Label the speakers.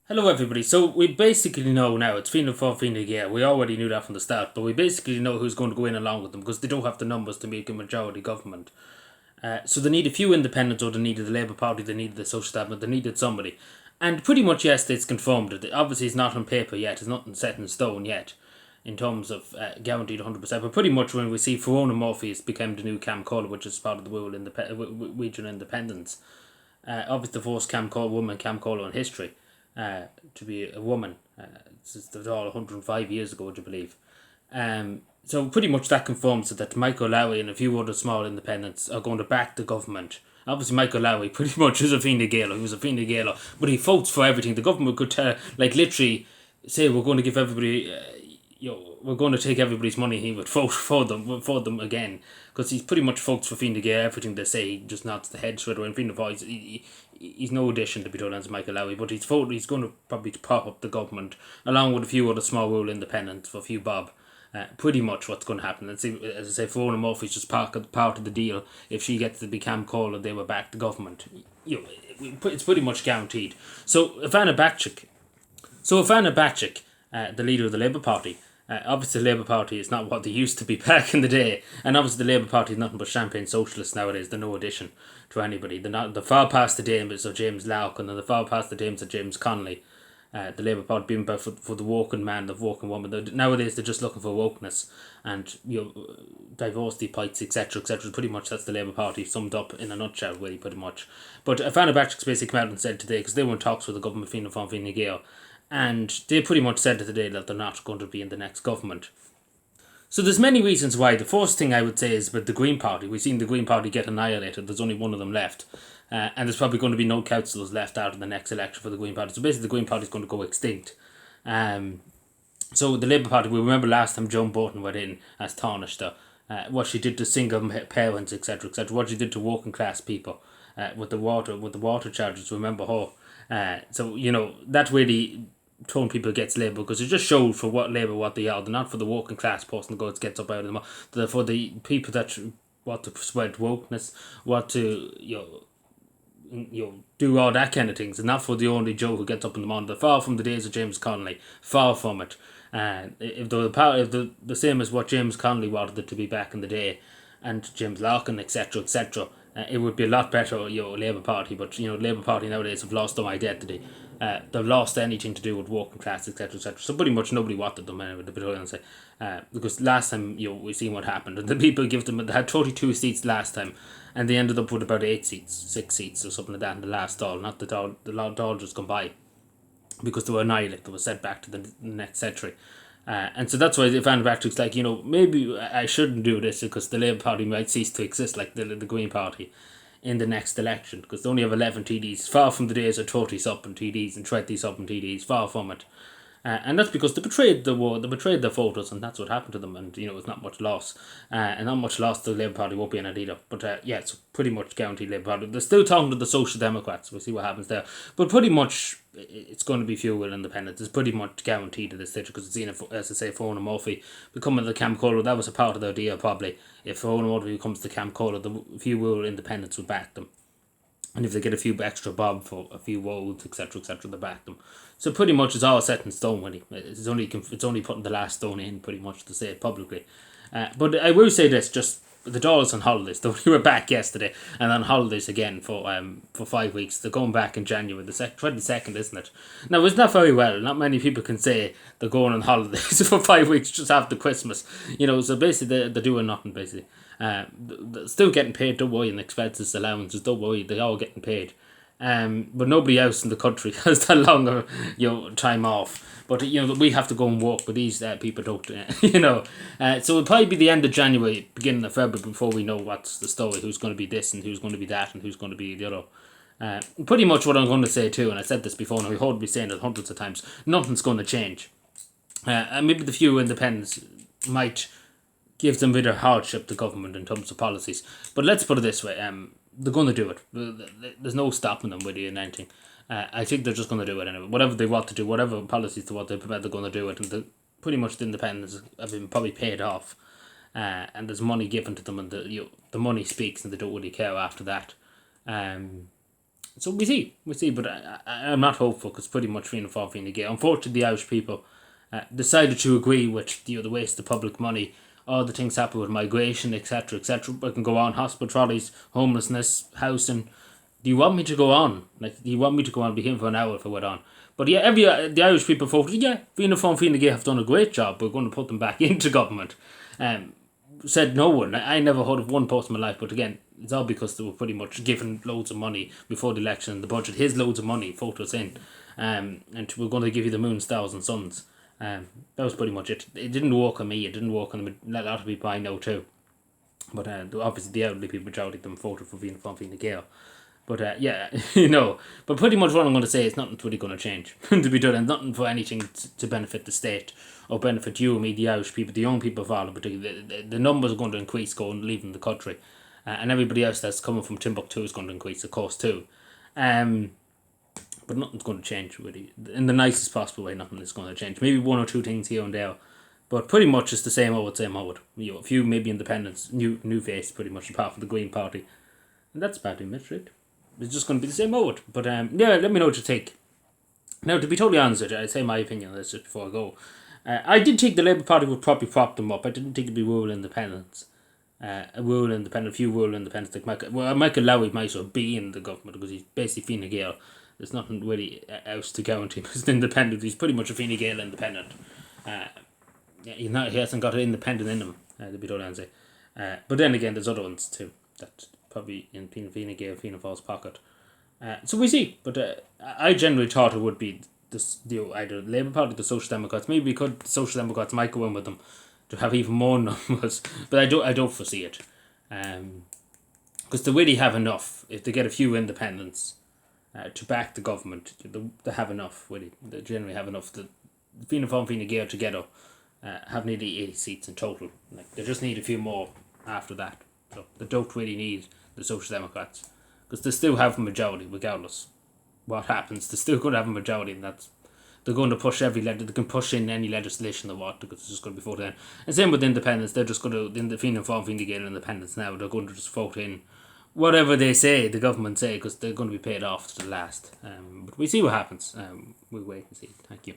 Speaker 1: Hello, everybody. So we basically know now it's Fianna Fáil, Fine Gael. We already knew that from the start, but we basically know who's going to go in along with them because they don't have the numbers to make a majority government. So they need a few independents, or they needed the Labour Party, they needed the Social Establishment, they needed somebody. And pretty much, yes, it's confirmed. Obviously, it's not on paper yet. It's nothing set in stone yet in terms of guaranteed 100%. But pretty much when we see Fiona Murphy has become the new Cam Collar, which is part of the regional independence. Obviously, the first woman Cam Collar in history to be a woman. It's all 105 years ago, would you believe? So pretty much that confirms that Michael Lowry and a few other small independents are going to back the government. Obviously, Michael Lowry pretty much is a Fine Gael. He was a Fine Gael, but he votes for everything. The government could tell, like literally, say we're going to give everybody, we're going to take everybody's money. He would vote for them again, because he's pretty much votes for Fine Gael. Everything they say, he just nods the head straight away. And Fine Gael, he's no addition to be done as Michael Lowry, but he's going to probably prop up the government along with a few other small rural independents for a few bob. Pretty much what's going to happen. And see, as I say, Fiona Murphy's just part of the deal. If she gets to become Cole and they were back the government, it's pretty much guaranteed. Ivana Bacik, the leader of the Labour Party, obviously the Labour Party is not what they used to be back in the day, and obviously the Labour Party is nothing but champagne socialists nowadays. They're no addition to anybody. They're far past the days of James Larkin, and they're far past the days of James Connolly. The Labour Party being about for the working man, the working woman. Nowadays they're just looking for wokeness and diversity points, etc., etc. Pretty much that's the Labour Party summed up in a nutshell, really, pretty much. But Ivana Bacik's basically come out and said today, because they were in talks with the government, Fianna Fáil, Fine Gael, and they pretty much said today that they're not going to be in the next government. So there's many reasons why. The first thing I would say is with the Green Party. We've seen the Green Party get annihilated. There's only one of them left. And there's probably going to be no councillors left out of the next election for the Green Party. So basically the Green Party is going to go extinct. So the Labour Party, we remember last time Joan Burton went in as Taoiseach, what she did to single parents, etc., etc., what she did to working class people with the water charges. Remember her. So that really tone people against Labour, because it just showed for what they are. They're not for the working class person that gets up out of them. They're for the people that want to spread wokeness, want to do all that kind of things, and not for the only Joe who gets up in the morning. They're far from the days of James Connolly, far from it. If they're the same as what James Connolly wanted it to be back in the day, and James Larkin, etc., etc., it would be a lot better, Labour Party. But Labour Party nowadays have lost their identity. They've lost anything to do with working class, etc., etc. So pretty much nobody wanted them anyway. To be honest, because last time we seen what happened, and the people they had 32 seats last time, and they ended up with about 6 seats or something like that in the last Dáil. Not the Dáil just gone by, because they were annihilated. They were set back to the next century. And so that's why Van Bacik's like, maybe I shouldn't do this, because the Labour Party might cease to exist, like the Green Party, in the next election, because they only have 11 TDs, far from the days of 30 something TDs and 20 something TDs, far from it. And that's because they betrayed the war, they betrayed their voters, and that's what happened to them. And it's not much loss, and not much loss. The Labour Party won't be in it either. But it's pretty much guaranteed Labour Party. They're still talking to the Social Democrats. We'll see what happens there. But pretty much it's going to be few will independents. It's pretty much guaranteed at this stage, because it's seen, as I say, Fiona Murphy becoming the Cam Collar. That was a part of their deal probably. If Fiona Murphy becomes the Cam Collar, the few will independents will back them. And if they get a few extra bob for a few roads, etc., etc., they back them. So pretty much it's all set in stone, really. It's only putting the last stone in, pretty much, to say it publicly. But I will say this: just the Dáil's on holidays. They were back yesterday, and on holidays again for 5 weeks. They're going back in January, the 22nd, isn't it? Now, it's not very well. Not many people can say they're going on holidays for 5 weeks just after Christmas. So basically they're doing nothing, basically. They're still getting paid, don't worry, and expenses, allowances, don't worry, they're all getting paid. But nobody else in the country has that longer, time off. But we have to go and work, but these people don't. So it'll probably be the end of January, beginning of February, before we know what's the story. Who's going to be this, and who's going to be that, and who's going to be the other. Pretty much what I'm going to say too, and I said this before, and we heard me saying it hundreds of times. Nothing's going to change. And maybe the few independents might give them a bit of hardship to government in terms of policies. But let's put it this way: they're going to do it. There's no stopping them with the anything. I think they're just going to do it anyway. Whatever they want to do, whatever policies they want to implement, they're going to do it. And pretty much the independents have been probably paid off, and there's money given to them, and the money speaks, and they don't really care after that. So we see, but I'm not hopeful because pretty much Fianna Fáil, Fine Gael. Unfortunately, the Irish people decided to agree with the waste of public money, all the things happen with migration, etc., etc. I can go on, hospital trolleys, homelessness, housing. Do you want me to go on? Like, do you want me to go on? Be here for an hour if I went on. But yeah, the Irish people voted. Yeah, Fianna Fáil, Fine Gael have done a great job. We're going to put them back into government. Said no one. I never heard of one post in my life, but again, it's all because they were pretty much given loads of money before the election. The budget, here's loads of money, vote us in, and we're going to give you the moon, stars, and suns. That was pretty much it. It didn't work on me. It didn't work on a lot of people I know too. But obviously, the elderly people, majority of them voted for Fianna Fáil, Fine Gael. But yeah, But pretty much what I'm going to say is nothing's really going to change to be done, and nothing for anything to benefit the state or benefit you, me, the Irish people, the young people of Ireland, particularly. The numbers are going to increase going leaving the country, and everybody else that's coming from Timbuktu is going to increase, of course, too. But nothing's going to change really. In the nicest possible way, nothing is going to change. Maybe one or two things here and there, but pretty much it's the same old, same old. A few maybe independents, new face, pretty much apart from the Green Party, and that's bad image, right? It's just going to be the same old. But yeah, let me know what you think. Now, to be totally honest with you, I'd say my opinion on this just before I go. I did think the Labour Party would probably prop them up. I didn't think it'd be rural independence. A few rural independents like Michael Lowry might sort of be in the government because he's basically Fine Gael. There's nothing really else to guarantee him as an independent. He's pretty much a Fine Gael independent. He hasn't got an independent in him, to be totally honest. But then again, there's other ones too that probably in Fine Gael, Fianna Fáil's pocket. So we see, but I generally thought it would be either the Labour Party or the Social Democrats. Maybe because the Social Democrats might go in with them to have even more numbers, but I don't foresee it. Because they really have enough. If they get a few independents to back the government, they have enough. Really, they generally have enough. The Fianna Fáil and Fine Gael together have nearly 80 seats in total. Like, they just need a few more after that. So they don't really need the Social Democrats because they still have a majority regardless what happens. They still could have a majority, and they're going to push they can push in any legislation they want because it's just going to be voted in. And same with independents, they're just going to, in the Fianna Fáil, Fine Gael independents now, they're going to just vote in whatever they say, the government say, because they're going to be paid off to the last. But we see what happens. We'll wait and see. Thank you.